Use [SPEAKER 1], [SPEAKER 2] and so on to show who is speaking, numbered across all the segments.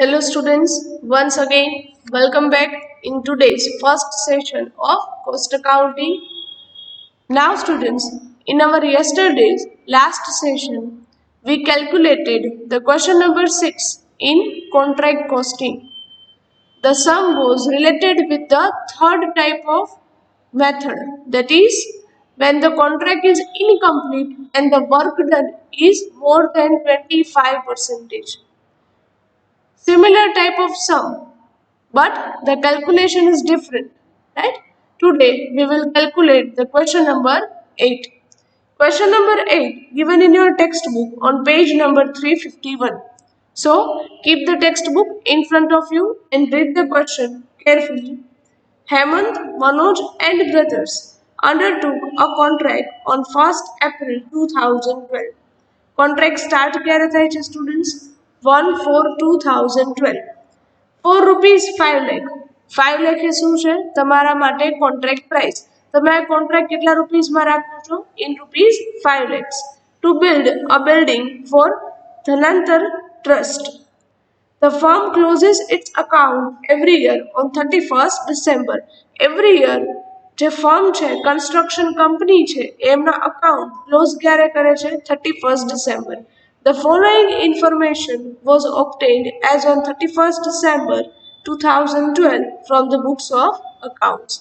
[SPEAKER 1] Hello students, once again welcome back in today's first session of cost accounting. Now students, in our yesterday's last session, we calculated the question number 6 in contract costing. The sum was related with the third type of method, that is when the contract is incomplete and the work done is more than 25%. Similar type of sum, but the calculation is different, right? Today we will calculate the question number 8. Question number 8 given in your textbook on page number 351. So keep the textbook in front of you and read the question carefully. Hemant, Manoj and brothers undertook a contract on 1st April 2012. Contract start ક્યારે થાય છે students? 1/4/2012. 4 rupees 5 lakh. 5 lakh એ શું છે તમારા માટે contract price. તમે આ contract કેટલા રૂપીસમાં રાખો છો? In rupees 5 lakhs to build a building for Dhanantar Trust. The firm closes its account every year on 31st December. Every year જે ફર્મ છે કન્સ્ટ્રક્શન કંપની છે એમના અકાઉન્ટ ક્લોઝ ક્યારે કરે છે? 31st December. The following information was obtained as on 31st December 2012 from the books of accounts.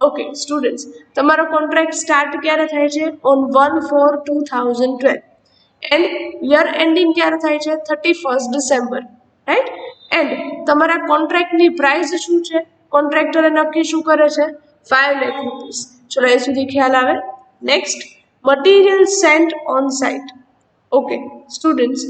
[SPEAKER 1] Okay, students, તમારો contract start ક્યારે થાય છે? On 1/4/2012 and year ending ક્યારે થાય છે? 31st December, right? And તમારા કોન્ટ્રાક્ટની પ્રાઇસ શું છે? કોન્ટ્રાક્ટરે નક્કી શું કરે છે? 5 lakh rupees. ચલો એ સુધી ખ્યાલ આવે. Next, material sent on site. Okay students,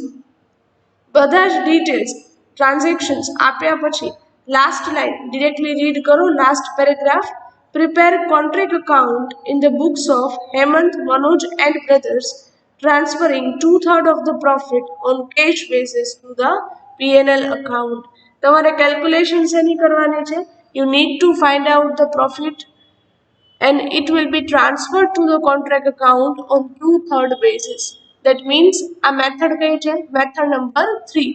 [SPEAKER 1] બધા જ ડિટેલ્સ ટ્રાન્ઝેક્શન્સ આપ્યા પછી લાસ્ટ લાઇન ડિરેક્ટલી રીડ કરો. Last paragraph. Prepare contract account in the books of Hemant, Manoj and brothers, transferring 2/3 of the profit on cash basis to the P&L account. તમારે calculation શેની કરવાની છે? You need to find out the profit and it will be transferred to the contract account on 2/3 basis. That means a method કઈ છે? Method number 3.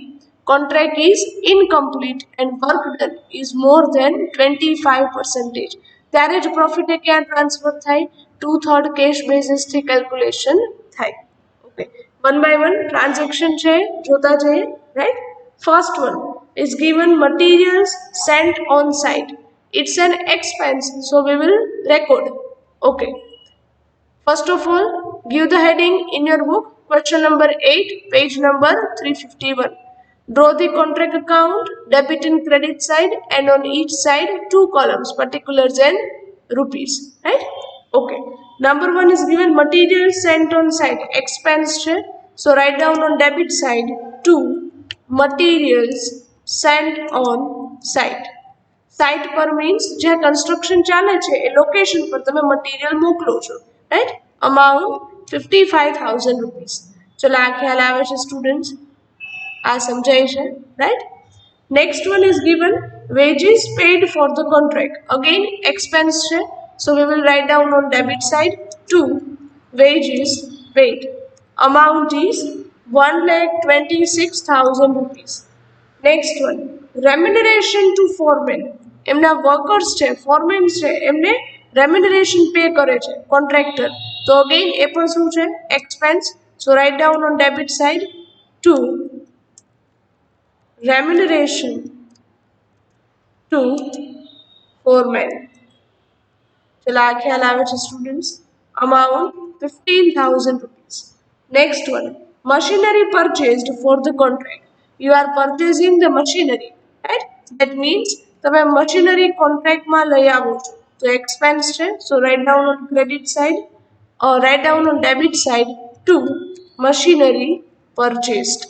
[SPEAKER 1] Contract is incomplete and work done is more than 25%. ત્યારે જ profit એ ક્યાં transfer થાય? 2/3 cash basis થી calculation થાય. Okay, one by one transaction છે જોતા જઈએ, right? First one is given materials sent on site. It's an expense, so we will record. Okay, first of all, give the heading in your book. Question number 8, page number 351. Draw the contract account, debit and credit side, and on each side 2 columns, particulars and rupees, right? Okay, number 1 is given materials sent on site, expense છે. So write down on debit side 2 materials sent on site. Site પર means જ્યાં construction ચાલે છે એ location પર તમે material મોકલો છો, right? Amount 55,000 rupees. ચલો આ ખ્યાલ આવે છે સ્ટુડન્ટ્સ? આ સમજાય છે, right? Next one is given wages paid for the contract. Again expense છે. So we will write down on debit side 2 wages paid. Amount is 1,26,000 rupees. Next one, remuneration to foreman. એમના workers છે, ફોરમેન્સ છે, એમને રેમ્યુનરેશન pay કરે છે contractor. તો again એ પણ શું છે? Expense. So write down on debit side 2 remuneration to foreman. ચલો આ ખ્યાલ આવે છે students? Amount 15,000 rupees. Next one, machinery purchased for the contract. You are purchasing the machinery, right? That means તમે મશીનરી કોન્ટ્રાક્ટમાં લઈ આવો છો તો એક્સપેન્સ છે. So write down on credit side write down on debit side 2 machinery purchased.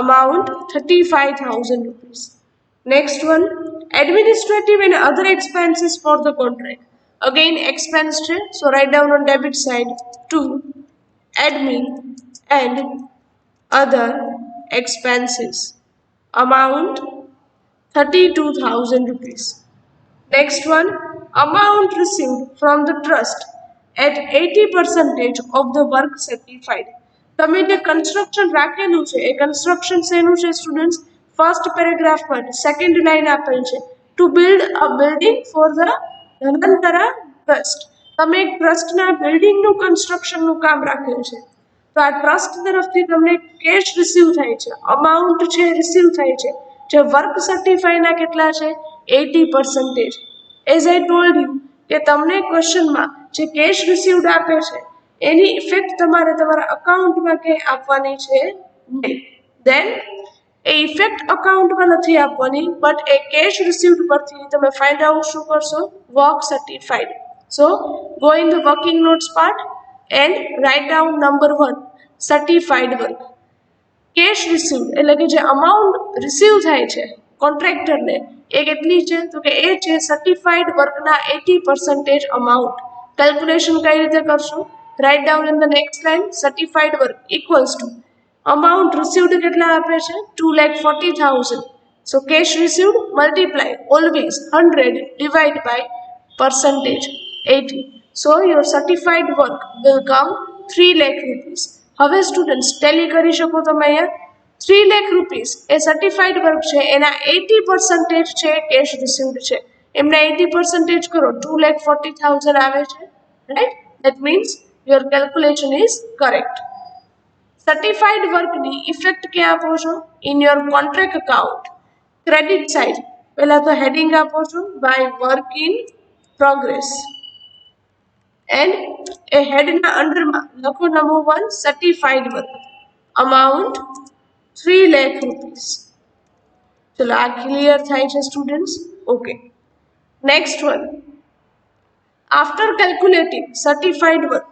[SPEAKER 1] Amount 35,000 rupees. Next one, administrative and other expenses for the contract. Again expense છે. So write down on debit side 2 admin and other expenses. Amount 32,000 rupees. Next one, amount received from the trust at 80% of the work certified. તમે જે construction રાખેલું છે એ construction શેનું છે students? First પેરેગ્રાફમાં second line આપેલ છે to build a building for the Dhanvantara trust. તમે એક ટ્રસ્ટના બિલ્ડિંગનું કન્સ્ટ્રક્શનનું કામ રાખ્યું છે, તો આ ટ્રસ્ટ તરફથી તમને કેશ રિસીવ થાય છે, અમાઉન્ટ છે રિસીવ થાય છે, જે વર્ક સર્ટિફાઈના કેટલા છે 80%. એઝ આઈ ટોલ્ડ યુ કે તમને ક્વેશ્ચનમાં જે કેશ રિસીવડ આપે છે એની ઇફેક્ટ તમારે તમારા અકાઉન્ટમાં કે આપવાની છે નહીં. દેન એ ઇફેક્ટ અકાઉન્ટમાં નથી આપવાની, બટ એ કેશ રિસીવડ પરથી તમે ફાઇન્ડ આઉટ શું કરશો, work certified. So go in the working notes part and write down number 1 certified work. Cash received એટલે કે જે અમાઉન્ટ રિસીવ થાય છે કોન્ટ્રાક્ટરને એ કેટલી છે, તો કે એ છે સર્ટિફાઈડ વર્કના 80% અમાઉન્ટ. કેલ્ક્યુલેશન કઈ રીતે કરશો, write down in the next line certified work equals to amount received કેટલા આપે છે 2,40,000. So cash received multiply always 100 divide by percentage 80. So your certified work will come 3 lakh rupees. હવે students Tally કરી શકો તમે અહીંયા 3 lakh rupees એ certified work છે, એના 80% છે કેશ રિસીવડ છે. એમના 80% કરો 2,40,000 આવે છે, right. That means your calculation is correct. Certified વર્કની ઇફેક્ટ ક્યાં આપો છો, in your contract account credit side. પહેલા તો હેડિંગ આપો છો by work in progress and એ હેડના અંડરમાં લખો number 1 certified work amount 3 lakh rupees. ચલો આ ક્લિયર થાય છે students? Okay. Next one, after calculating certified work,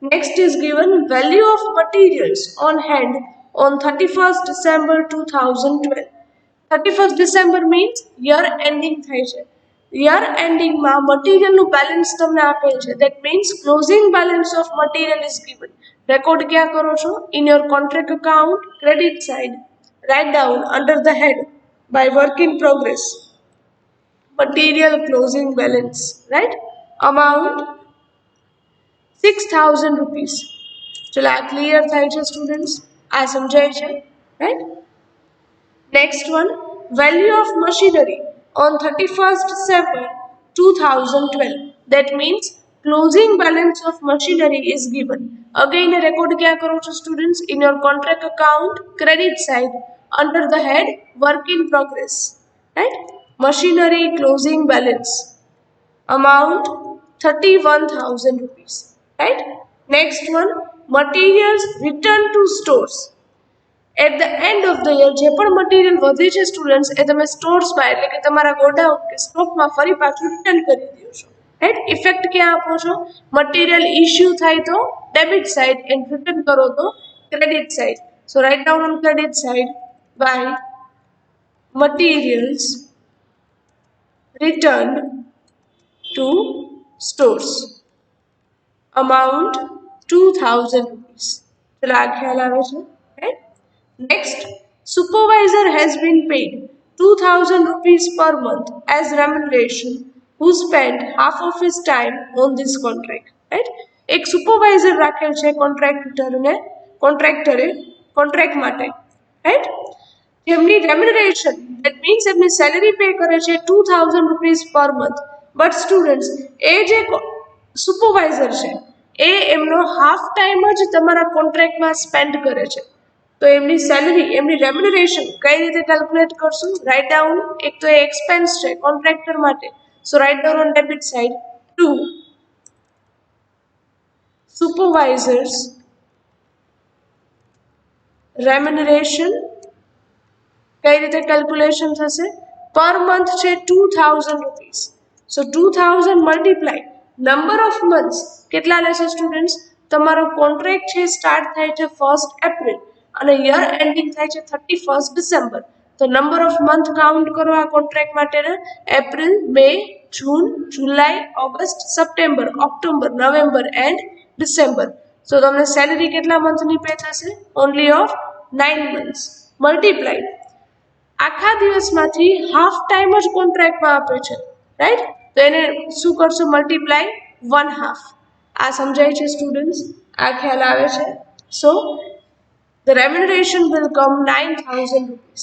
[SPEAKER 1] next is given value of materials on hand on 31st December 2012. 31st December means year ending થાય છે. Year એન્ડિંગમાં મટીરિયલનું balance તમને આપેલ છે, that means closing balance of material is given. Record ક્યાં કરો છો, in your contract account credit side, write down under the head by work in progress material closing balance, right. Amount 6,000 rupees. ચલો આ clear થાય છે students? આ સમજાય છે, right. Next one, value of machinery on 31st December 2012. That means closing balance of machinery is given. Again record kya karo cho students, in your contract account credit side under the head work in progress, right. Machinery closing balance amount 31,000 rupees, right. Next one, materials returned to stores. At the end of the year જે પણ material વધે છે students એ તમે સ્ટોર્સમાં એટલે કે તમારા godown કે સ્ટોકમાં ફરી પાછું રિટર્ન કરી દો છો, રાઈટ. ઇફેક્ટ ક્યાં આપો છો, મટીરિયલ ઇશ્યુ થાય તો ડેબિટ સાઇડ એન્ડ રિટર્ન કરો તો credit side. So write down on credit side by materials return to stores amount 2,000 rupees. ચલો આ ખ્યાલ આવે છે, right. Next, supervisor has been paid 2,000 rupees per month as remuneration who spent half of his time on this contract, right. એક supervisor રાખેલ છે કોન્ટ્રાક્ટરે contract માટે, right. જેમની રેમ્યુનરેશન ધેટ મીન્સ એમની સેલરી પે કરે છે 2,000 rupees per month. But students એ જે supervisor છે એ એમનો હાફ ટાઈમ જ તમારા કોન્ટ્રાક્ટમાં સ્પેન્ડ કરે છે, તો એમની સેલરી એમની રેમ્યુનરેશન કઈ રીતે કેલ્ક્યુલેટ કરશું, રાઇટ ડાઉન. એક તો એ એક્સપેન્સ છે કોન્ટ્રાક્ટર માટે, so write down on debit side to supervisors remuneration. કઈ રીતે કેલ્ક્યુલેશન થશે, પર મંથ છે 2,000 rupees. So 2,000 multiply number of months કેટલા લેશે સ્ટુડન્ટ્સ, તમારો કોન્ટ્રાક્ટ છે સ્ટાર્ટ થાય છે 1st એપ્રિલ અને યર એન્ડિંગ થાય છે 31st ડિસેમ્બર. તો નંબર ઓફ મંથ કાઉન્ટ કરો આ કોન્ટ્રાક્ટ માટેના, April, May, June, July, August, September, October, November and December. તો તમને સેલરી કેટલા મંથની પે થશે, ઓનલી ઓફ 9 months. મલ્ટીપ્લાય આખા દિવસમાંથી હાફ ટાઈમ જ કોન્ટ્રાક્ટમાં આપે છે, રાઈટ. તો એને શું કરશો, મલ્ટીપ્લાય 1/2. આ સમજાય છે સ્ટુડન્ટ્સ? આ ખ્યાલ આવે છે? સો the remuneration will come 9,000 rupees.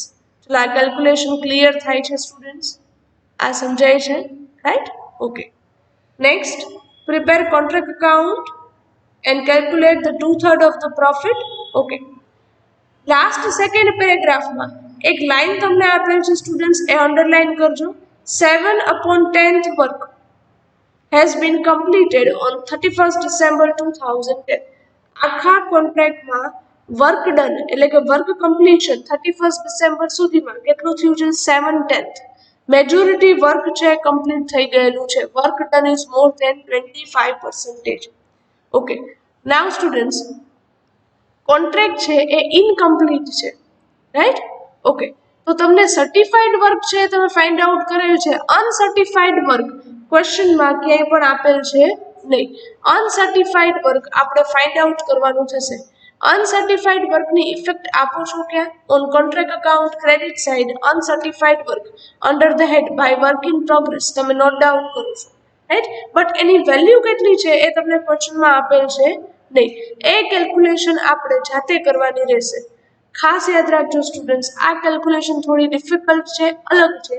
[SPEAKER 1] ચલો આ કેલ્ક્યુલેશન ક્લિયર થાય છે સ્ટુડન્ટ્સ? આ સમજાય છે, right? Okay. Next, prepare contract account and calculate the 2/3 of the profit. Okay. Last second પેરેગ્રાફમાં એક લાઈન તમને આપેલ છે સ્ટુડન્ટ્સ, એ અંડરલાઈન કરજો. 7/10th work has been completed on 31st December 2010. આખા કોન્ટ્રાક્ટમાં વર્ક ડન એટલે કે વર્ક કમ્પ્લીશન 31st ડિસેમ્બર સુધીમાં કેટલું થયું છે? 7/10. મેજોરિટી વર્ક છે કમ્પ્લીટ થઈ ગયેલું છે. Work done is more than 25%. Okay. Now students, contract છે એ ઇનકમ્પ્લીટ છે, રાઈટ? ઓકે. તો તમને સર્ટિફાઈડ વર્ક છે તમે ફાઇન્ડ આઉટ કરેલ છે. અનસર્ટિફાઈડ વર્ક ક્વેશ્ચનમાં ક્યાંય પણ આપેલ છે નહીં. અનસર્ટિફાઈડ વર્ક આપણે ફાઇન્ડ આઉટ કરવાનું થશે. અનસર્ટિફાઈડ વર્કની ઇફેક્ટ આપો છો ક્યાં? On contract account credit side uncertified work under the head by work in progress તમે નોટ ડાઉન કરો છો, રાઈટ? બટ એની વેલ્યુ કેટલી છે એ તમને ક્વેશ્ચનમાં આપેલ છે નહીં. એ કેલ્ક્યુલેશન આપણે જાતે કરવાની રહેશે. ખાસ યાદ રાખજો સ્ટુડન્ટ્સ, આ કેલ્ક્યુલેશન થોડી ડિફિકલ્ટ છે, અલગ છે.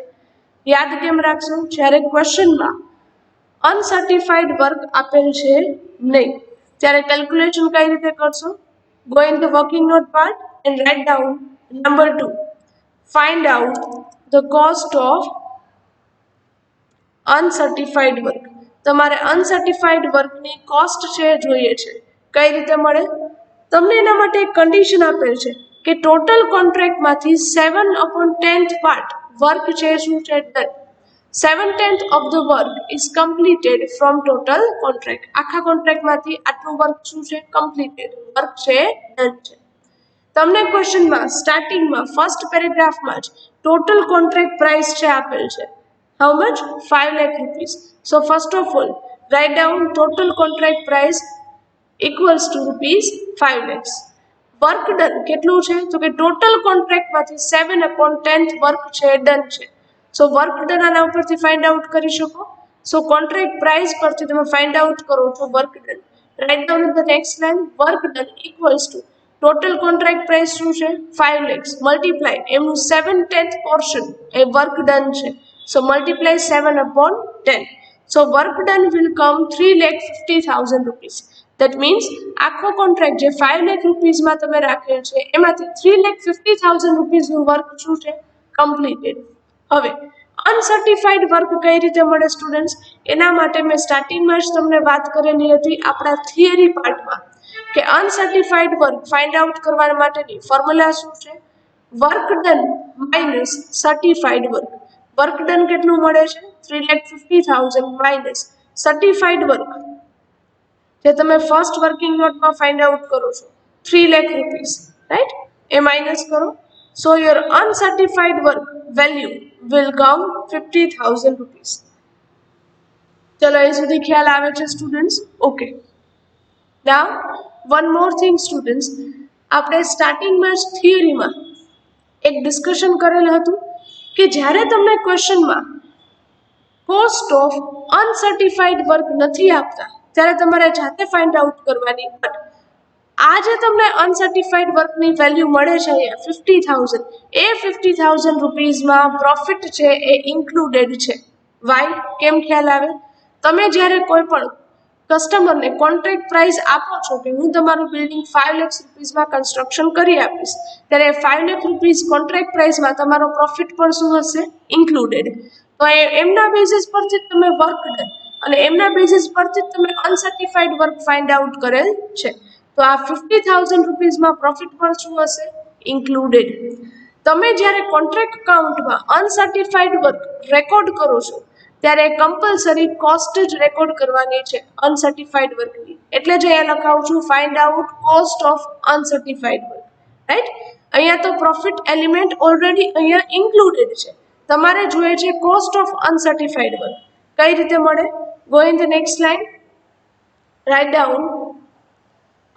[SPEAKER 1] યાદ કેમ રાખશો? જ્યારે ક્વેશ્ચનમાં અનસર્ટિફાઈડ વર્ક આપેલ છે નહીં ત્યારે કેલ્ક્યુલેશન કઈ રીતે કરશો? Go in the working note part and write down number 2. Find out the cost of uncertified work. તમારે અનસર્ટિફાઈડ વર્કની કોસ્ટ છે જોઈએ છે. કઈ રીતે મળે? તમને એના માટે એક કન્ડિશન આપેલ છે કે ટોટલ કોન્ટ્રાક્ટમાંથી 7/10th પાર્ટ વર્ક છે શું છે? Done. 7/10th of the work is completed from total contract. આખા કોન્ટ્રાક્ટમાંથી આટલું વર્ક શું છે? કમ્પ્લીટેડ વર્ક છે, ડન છે. તમને ક્વેશ્ચનમાં સ્ટાર્ટિંગમાં ફર્સ્ટ પેરેગ્રાફમાં જ ટોટલ કોન્ટ્રાક્ટ પ્રાઇસ છે આપેલ છે. How much? 5 lakh rupees. So first of all write down total contract price equals to ₹5 lakhs. Work done કેટલું છે? તો કે ટોટલ કોન્ટ્રાક્ટમાંથી 7/10th વર્ક છે ડન છે. સો વર્ક ડન આના ઉપરથી ફાઇન્ડ આઉટ કરી શકો. સો કોન્ટ્રાક્ટ પ્રાઇસ પરથી તમે ફાઇન્ડ આઉટ કરો છો work done. Right down in the next line work done equals to total contract price શું છે? 5 lakhs મલ્ટીપ્લાય એમનું 7/10th પોર્શન એ વર્ક ડન છે. So multiply 7/10. So work done will come 3,50,000 rupees. That means આખો contract જે 5 લાખ રૂપીસમાં તમે રાખેલ છે એમાંથી 3,50,000 રૂપીસનું વર્ક શું છે? કમ્પ્લીટેડ. હવે અનસર્ટિફાઈડ વર્ક કઈ રીતે મળે સ્ટુડન્ટ્સ? એના માટે મેં સ્ટાર્ટિંગમાં જ તમને વાત કરેલી હતી આપણા થિયરી પાર્ટમાં કે અનસર્ટિફાઈડ વર્ક ફાઇન્ડ આઉટ કરવા માટેની ફોર્મ્યુલા શું છે? Work done minus certified work. Work done કેટલું મળે છે? 3,50,000 માઇનસ સર્ટિફાઈડ વર્ક જે તમે ફર્સ્ટ વર્કિંગ નોટમાં ફાઇન્ડ આઉટ કરો છો 3 લાખ રૂપીસ, રાઈટ? એ માઇનસ કરો. સો your uncertified work value will come 50,000 rupees. ચલો એ સુધી ખ્યાલ આવે છે સ્ટુડન્ટ્સ? ઓકે. નાઉ વન મોર થિંગ સ્ટુડન્ટ્સ, આપણે સ્ટાર્ટિંગમાં જ થિયરીમાં એક ડિસ્કશન કરેલું હતું કે જ્યારે તમને ક્વેશ્ચનમાં કોસ્ટ ઓફ અનસર્ટિફાઈડ વર્ક નથી આપતા ત્યારે તમારે જાતે ફાઇન્ડ આઉટ કરવાની. બટ આજે તમને અનસર્ટિફાઈડ વર્કની વેલ્યુ મળે છે અહીંયા 50,000. એ 50,000 રૂપીસમાં પ્રોફિટ છે એ ઇન્ક્લુડેડ છે. વાય? કેમ ખ્યાલ આવે? તમે જ્યારે કોઈ પણ કસ્ટમરને કોન્ટ્રાક્ટ પ્રાઇસ આપો છો કે હું તમારું બિલ્ડિંગ 5 લાખ રૂપીસમાં કન્સ્ટ્રક્શન કરી આપીશ ત્યારે 5 લાખ રૂપીસ કોન્ટ્રાક્ટ પ્રાઇસમાં તમારો પ્રોફિટ પણ શું હશે? ઇન્ક્લુડેડ. તો એમના બેઝિસ પરથી તમે વર્ક ડન અને એમના બેઝિસ પરથી તમે અનસર્ટિફાઈડ વર્ક ફાઇન્ડ આઉટ કરેલ છે. તો આ 50,000 રૂપીસમાં પ્રોફિટ પણ શું હશે? ઇન્ક્લુડેડ. તમે જ્યારે કોન્ટ્રાક્ટ અકાઉન્ટમાં અનસર્ટિફાઈડ વર્ક રેકોર્ડ કરો છો ત્યારે કમ્પલસરી કોસ્ટ જ રેકોર્ડ કરવાની છે અનસર્ટિફાઈડ વર્કની. એટલે જ અહીંયા લખાવું છું find out cost of uncertified work, right? અહીંયા તો પ્રોફિટ એલિમેન્ટ ઓલરેડી અહીંયા ઇન્ક્લુડેડ છે. તમારે જોઈએ છે કોસ્ટ ઓફ અનસર્ટિફાઈડ વર્ક. કઈ રીતે મળે? Go in the next line, write down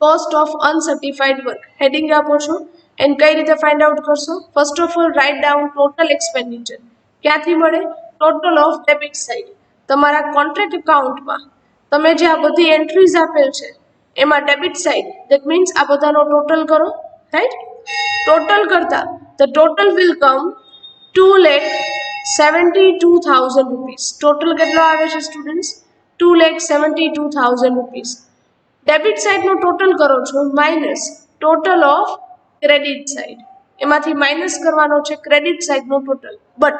[SPEAKER 1] cost of uncertified work. Heading આપો છો એન્ડ કઈ રીતે ફાઇન્ડ આઉટ કરશો? First of all write down total expenditure. ક્યાંથી મળે? Total of debit side. તમારા કોન્ટ્રાક્ટ અકાઉન્ટમાં તમે જે આ બધી એન્ટ્રીઝ આપેલ છે એમાં ડેબિટ સાઇડ દેટ મીન્સ આ બધાનો ટોટલ કરો, રાઈટ? ટોટલ કરતા the total will come 2,72,000 rupees. Total કેટલો આવે છે સ્ટુડન્ટ્સ? 2,72,000 રૂપીસ. ડેબિટ સાઇડનું ટોટલ કરો છો minus total of credit side. એમાંથી માઇનસ કરવાનો છે ક્રેડિટ સાઇડનું total. But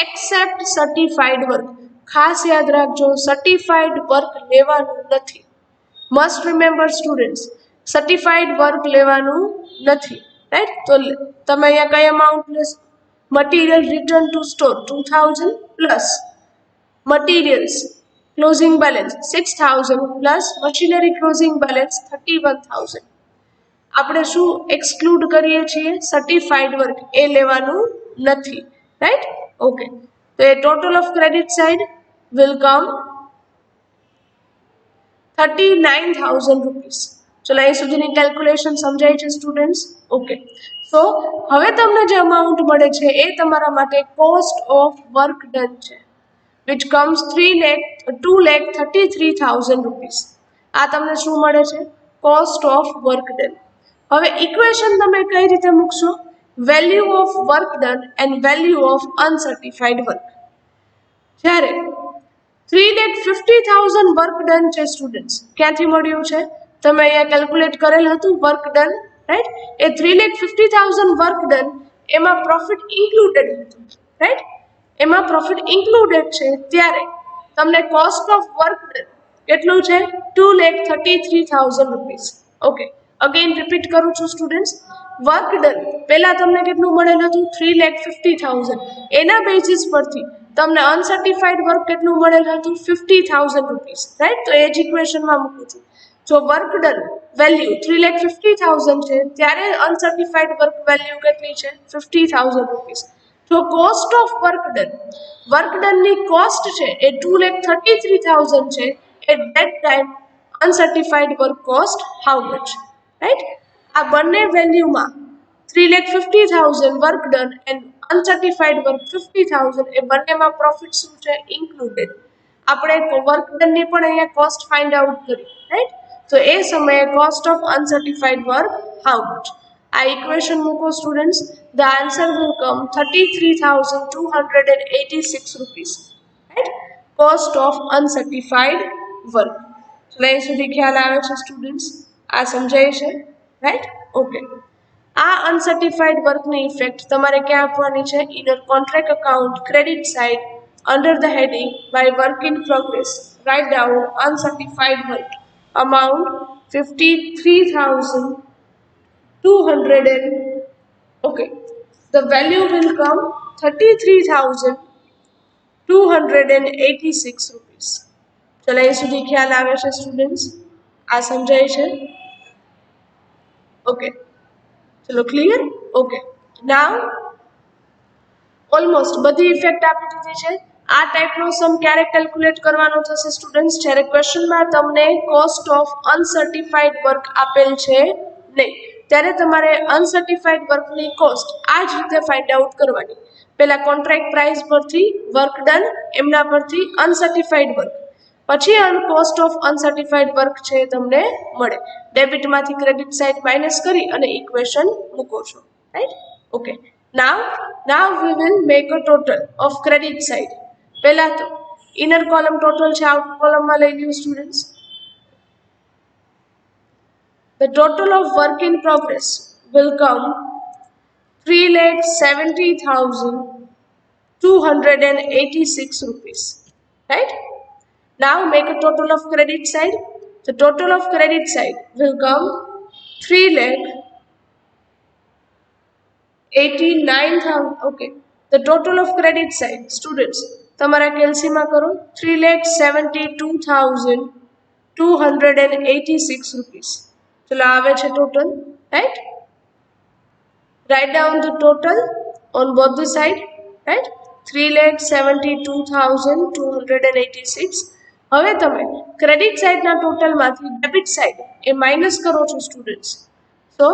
[SPEAKER 1] except certified work. ખાસ યાદ રાખજો, સર્ટિફાઈડ વર્ક લેવાનું નથી. Must remember students, certified work લેવાનું નથી. રાઈટ? તો તમે અહીંયા કઈ અમાઉન્ટ લેશો? Material return to store 2,000 plus materials closing balance 6,000 plus machinery closing balance 31,000. આપણે શું એક્સક્લુડ કરીએ છીએ? સર્ટિફાઈડ વર્ક, એ લેવાનું નથી. રાઈટ? ઓકે. તો એ total of credit side will come 39,000 rupees. ચલો અહીં સુધીની કેલ્ક્યુલેશન સમજાય છે સ્ટુડન્ટ્સ? ઓકે. સો હવે તમને જે અમાઉન્ટ મળે છે એ તમારા માટે કોસ્ટ ઓફ વર્ક ડન છે, which comes 2,33,000 રૂપીસ. આ તમને શું મળે છે? Cost of work done. હવે ઇક્વેશન તમે કઈ રીતે મૂકશો? Value of work done and value of uncertified work. જ્યારે 3,50,000 વર્ક ડન છે સ્ટુડન્ટ્સ, ક્યાંથી મળ્યું છે? તમે અહીંયા કેલ્ક્યુલેટ કરેલ હતું વર્ક ડન, રાઈટ? એ 3,50,000 વર્ક ડન એમાં પ્રોફિટ ઇન્ક્લુડેડ હતું, રાઈટ? એમાં પ્રોફિટ ઇન્ક્લુડેડ છે, ત્યારે તમને કોસ્ટ ઓફ વર્ક ડન કેટલું છે? 2,33,000 રૂપીસ. ઓકે. અગેન રિપીટ કરું છું સ્ટુડન્ટ્સ. વર્ક ડન પહેલા તમને કેટલું મળેલ હતું? 3,50,000. એના બેઝિસ પરથી તમને અનસર્ટિફાઈડ વર્ક કેટલું મળેલ હતું? 50,000 રૂપીસ. રાઈટ? તો એ જ ઇક્વેશનમાં મૂકું છું. જો વર્ક ડન વેલ્યુ 3,50,000 છે, ત્યારે અનસર્ટિફાઈડ વર્ક વેલ્યુ કેટલી છે? 50,000 રૂપીસ. જો કોસ્ટ ઓફ વર્ક ડનની કોસ્ટ છે એ 2,33,000 છે, at that time uncertified work cost how much? Right? આ બંને વેલ્યુમાં 3,50,000 work done and uncertified work 50,000 એ બંનેમાં પ્રોફિટ શું છે? ઇન્ક્લુડેડ. આપણે વર્ક ડનની પણ અહીંયા કોસ્ટ ફાઇન્ડ આઉટ કરી, રાઈટ? તો એ સમયે cost of uncertified work how much? આ ઇક્વેશન મૂકો students. The answer will come 33,286 rupees. Right? Cost of uncertified work. અહીં સુધી ખ્યાલ આવે છે સ્ટુડન્ટ્સ? આ સમજાય છે? રાઈટ? ઓકે. આ અનસર્ટિફાઈડ વર્કની ઇફેક્ટ તમારે ક્યાં આપવાની છે? Inner contract account credit side under the heading by work in progress. Write down uncertified work amount 53,200 and okay. The value will come 33,286 rupees. ચલો અહીં સુધી ખ્યાલ આવે છે સ્ટુડન્ટ્સ? આ સમજાય છે? ઓકે. ચલો ક્લિયર? ઓકે. નાવ ઓલમોસ્ટ બધી ઇફેક્ટ આપી દીધી છે. આ ટાઈપનો સમ ક્યારે કેલ્ક્યુલેટ કરવાનો થશે સ્ટુડન્ટ્સ? જ્યારે ક્વેશ્ચનમાં તમને કોસ્ટ ઓફ અનસર્ટિફાઈડ વર્ક આપેલ છે નહીં, ત્યારે તમારે અનસર્ટિફાઈડ વર્કની કોસ્ટ આ જ રીતે ફાઇન્ડ આઉટ કરવાની. પહેલા કોન્ટ્રાક્ટ પ્રાઇસ પરથી વર્ક ડન, એમના પરથી અનસર્ટિફાઈડ વર્ક, પછી કોસ્ટ ઓફ અનસર્ટિફાઈડ વર્ક છે તમને મળે. ડેબિટમાંથી ક્રેડિટ સાઇડ માઇનસ કરી અને ઇક્વેશન મૂકો છો, right? Okay. Now we will make a total of credit side. પહેલા તો ઇનર કોલમ ટોટલ છે, આઉટર કોલમમાં લઈ લ્યો students. The total of work in progress will come 3,70,286 rupees. Right? Now make a total of credit side. The total of credit side will come 3,89,000. Okay. The total of credit side, students, તમારા કેલ્સીમાં કરો 3,72,286 rupees. ચલો આવે છે total, right? Write down the total on both the side, right? 3,72,286. હવે તમે credit સાઇડના ટોટલમાંથી debit side એ માઇનસ કરો છો students. So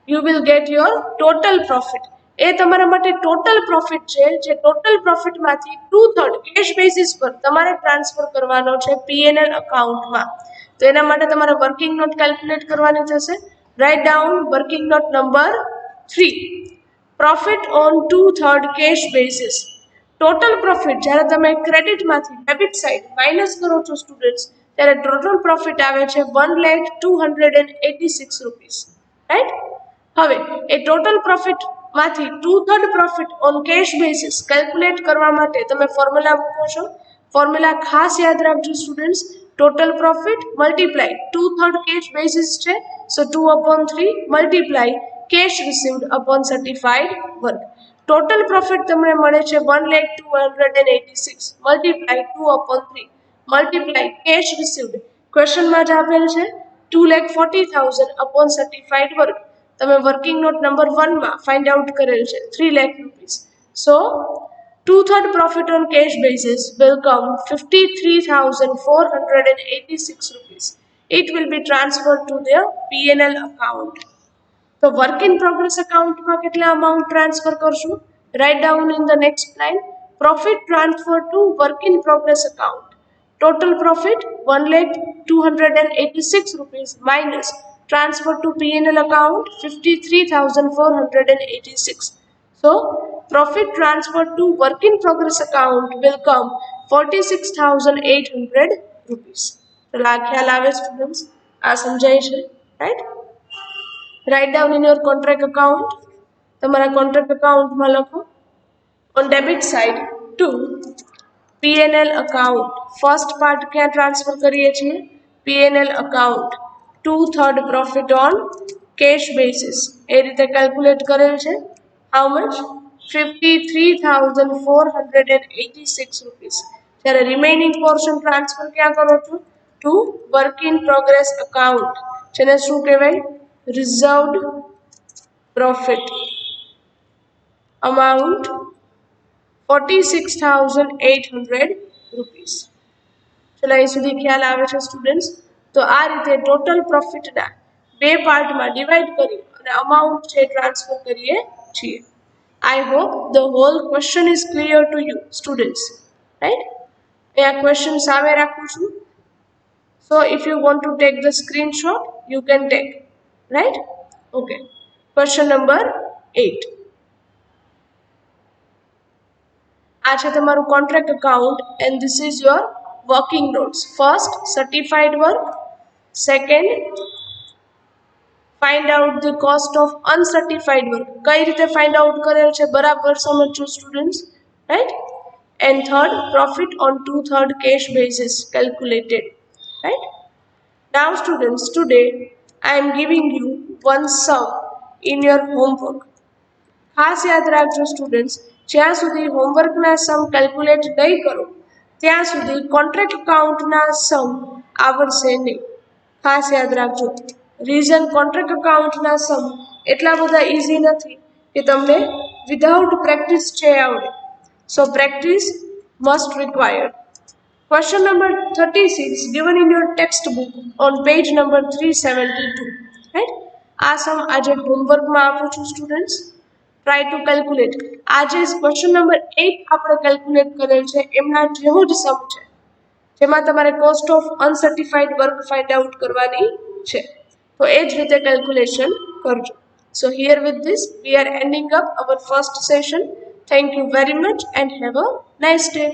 [SPEAKER 1] you will get your total profit. એ તમારા માટે ટોટલ પ્રોફિટ છે, જે ટોટલ પ્રોફિટમાંથી 2/3 કેશ બેસિસ પર તમારે ટ્રાન્સફર કરવાનો છે પીએનએલ અકાઉન્ટમાં. તો એના માટે તમારે વર્કિંગ નોટ કેલ્ક્યુલેટ કરવાની થશે. Write down working note number 3. Profit on 2/3 cash basis. Total profit જ્યારે તમે ક્રેડિટમાંથી ડેબિટ સાઇડ માઇનસ કરો છો સ્ટુડન્ટ્સ, ત્યારે ટોટલ પ્રોફિટ આવે છે 1,286 રૂપીસ, રાઈટ. હવે એ ટોટલ પ્રોફિટમાંથી 2/3 profit on cash basis calculate કરવા માટે તમે ફોર્મ્યુલા મૂકો છો. ફોર્મ્યુલા ખાસ યાદ રાખજો students. Total profit multiply 2/3 cash basis છે, so 2/3 multiply cash received upon certified work. Total profit તમને મળે છે 1,286 મલ્ટીપ્લાય 2/3 મલ્ટીપ્લાય કેશ રિસીવ્ડ. ક્વેશ્ચનમાં જ આપેલ છે 2,40,000 અપોન સર્ટિફાઈડ વર્ક. તમે વર્કિંગ નોટ નંબર 1 માં ફાઇન્ડ આઉટ કરેલ છે 3 lakh rupees. So 2/3 profit on cash basis will come 53,486 rupees. It will be transferred to their P&L account. તો વર્ક ઇન પ્રોગ્રેસ અકાઉન્ટમાં કેટલા અમાઉન્ટ ટ્રાન્સફર કરશું? Right down in the next line. Profit transfer two work in progress account. Total profit 1,286 rupees minus transfer to P&L account 53,486. So profit transfer to work in progress account will come 46,800 rupees. તો આ ખ્યાલ આવે students? આ સમજાય છે, right? Write down in your contract account. તમારા contract અકાઉન્ટમાં લખો on debit side to P&L account. First part ક્યાં ટ્રાન્સફર કરીએ છીએ? P&L account. 2/3 profit on cash basis એ રીતે કેલ્ક્યુલેટ કરેલ છે. How much? 53,486 રૂપીસ. જ્યારે રિમેઇનિંગ પોર્શન ટ્રાન્સફર ક્યાં કરો છો? To work in progress account, જેને શું કહેવાય? Reserved profit amount 46,800 rupees. ચલો અહીં સુધી ખ્યાલ આવે છે સ્ટુડન્ટ્સ? તો આ રીતે ટોટલ પ્રોફિટના બે પાર્ટમાં ડિવાઈડ કરી અને અમાઉન્ટ છે ટ્રાન્સફર કરીએ છીએ. I hope the whole question is clear to you students, right? A question સામે રાખું છું. So if you want to take the screenshot, you can take, right? Okay. Question number 8. આ છે તમારું contract account and this is your working notes. First, certified work. Second, find out the cost of uncertified work. કઈ રીતે find out કરેલ છે બરાબર સમજજો students, right? And third, profit on 2/3 cash basis calculated, right? Now students, today I am giving you one sum in your homework. ખાસ યાદ રાખજો students, જ્યાં સુધી હોમવર્કના સમ કેલ્ક્યુલેટ નહીં કરો ત્યાં સુધી કોન્ટ્રાક્ટ અકાઉન્ટના સમ આવડશે નહીં. ખાસ યાદ રાખજો. રીઝન, કોન્ટ્રાક્ટ અકાઉન્ટના સમ એટલા બધા ઇઝી નથી કે તમને વિધાઉટ પ્રેક્ટિસ છે આવડે. સો practice must required. Question number 36 given in your textbook on page number 372, right? આ સમ આજે હોમવર્કમાં આપું છું સ્ટુડન્ટ્સ. Try to calculate. આજે ક્વેશ્ચન નંબર 8 આપણે કેલ્ક્યુલેટ કરેલ છે એમના જેવો જ સમ છે, જેમાં તમારે cost of uncertified work find out કરવાની છે. તો એ જ રીતે કેલ્ક્યુલેશન કરજો. સો here with this we are ending up hour first session. Thank you very much and have a nice day.